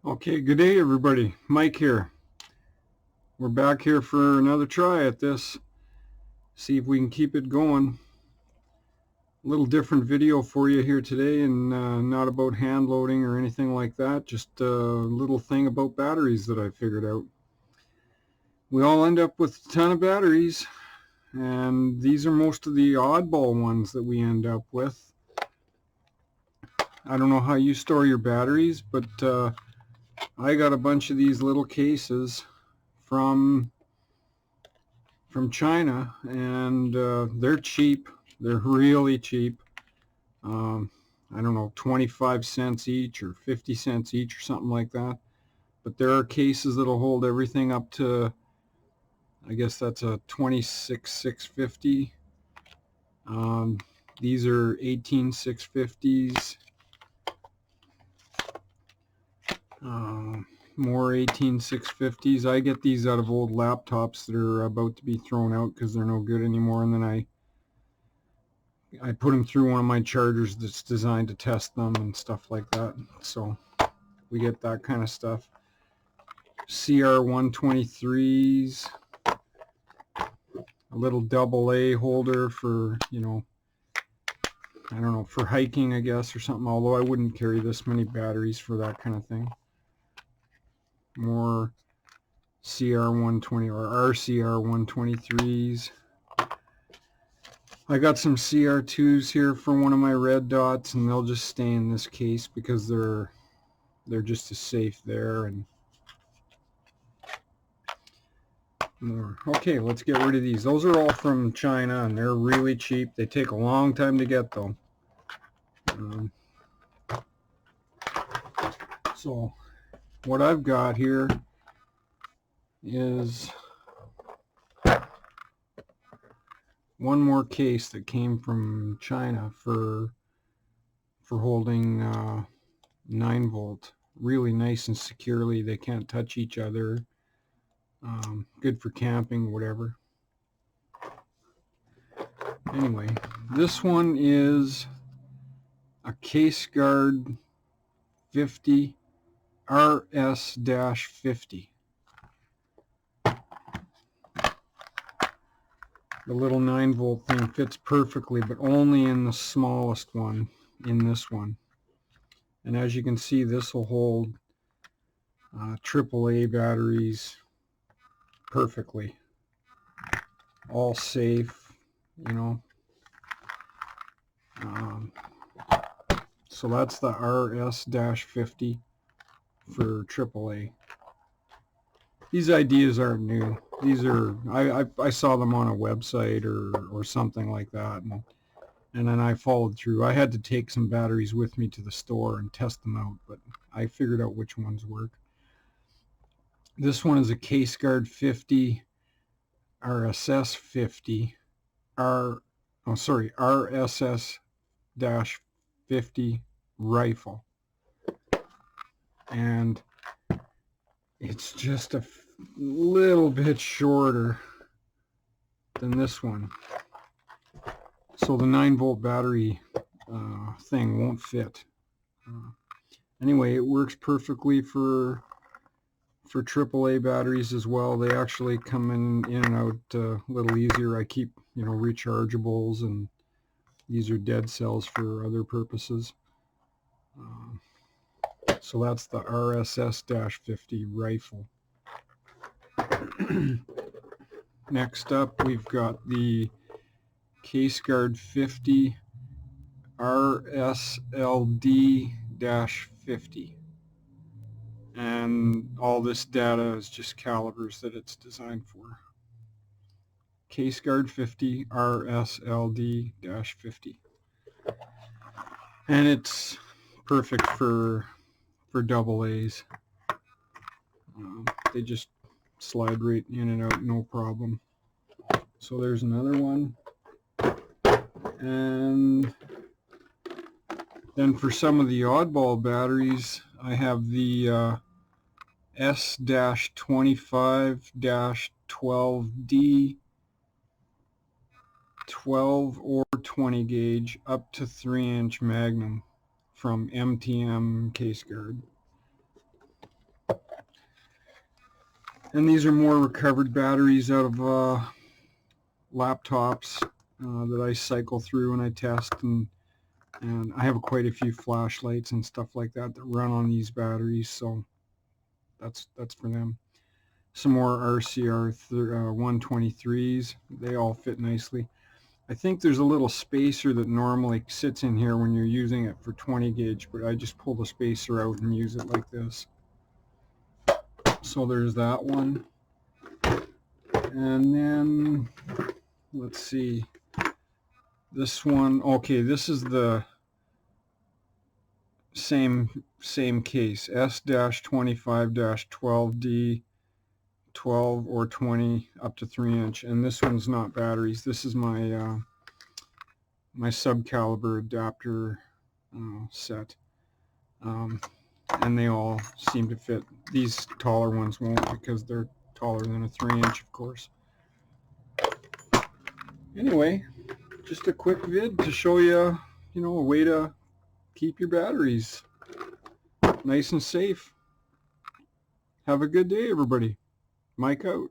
Okay, good day everybody. Mike here. We're back here for another try at this. See if we can keep it going. A little different video for you here today, and not about hand loading or anything like that. Just a little thing about batteries that I figured out. We all end up with a ton of batteries, and these are most of the oddball ones that we end up with. I don't know how you store your batteries, but I got a bunch of these little cases from China, and they're cheap. They're really cheap. I don't know, 25 cents each or 50 cents each or something like that. But there are cases that'll hold everything up to, I guess that's a 26,650. These are 18,650s. More 18,650s. I get these out of old laptops that are about to be thrown out because they're no good anymore, and then I put them through one of my chargers that's designed to test them and stuff like that. So we get that kind of stuff. CR123s, a little AA holder for, you know, I don't know, for hiking, I guess, or something, although I wouldn't carry this many batteries for that kind of thing. More CR120 or RCR123s. I got some CR2s here for one of my red dots, and they'll just stay in this case because they're just as safe there. And more. Okay, let's get rid of these. Those are all from China, and they're really cheap. They take a long time to get, though. So what I've got here is one more case that came from China for holding 9-volt, really nice and securely. They can't touch each other. Good for camping, whatever. Anyway, this one is a CASE-GARD 50 RS-50. The little 9-volt thing fits perfectly, but only in the smallest one, in this one. And as you can see, this will hold AAA batteries perfectly. All safe, you know. So that's the RS-50 for AAA. These ideas aren't new. These are, I saw them on a website or something like that, and then I followed through. I had to take some batteries with me to the store and test them out, but I figured out which ones work. This one is a CASE-GARD 50 RSS-50 RSS-50 rifle, and it's just a little bit shorter than this one, so the 9-volt battery thing won't fit. Anyway, it works perfectly for AAA batteries as well. They actually come in and out a little easier. I keep, you know, rechargeables, and these are dead cells for other purposes. So that's the RSS-50 rifle. Next up, we've got the CASE-GARD 50 RSLD-50. And all this data is just calibers that it's designed for. CASE-GARD 50 RSLD-50. And it's perfect for AA's. They just slide right in and out, no problem. So there's another one. And then for some of the oddball batteries, I have the S-25-12D 12 or 20 gauge up to 3-inch Magnum from MTM CASE-GARD. And these are more recovered batteries out of laptops that I cycle through and I test, and I have quite a few flashlights and stuff like that that run on these batteries, so that's for them. Some more RCR 123s. They all fit nicely. I think there's a little spacer that normally sits in here when you're using it for 20 gauge, but I just pull the spacer out and use it like this. So there's that one. And then, let's see, this one, okay, this is the same case, S-25-12D, 12 or 20 up to 3-inch, and this one's not batteries. This is my my sub-caliber adapter set, and they all seem to fit. These taller ones won't because they're taller than a 3-inch, of course. Anyway, just a quick vid to show you, a way to keep your batteries nice and safe. Have a good day, everybody. Mike out.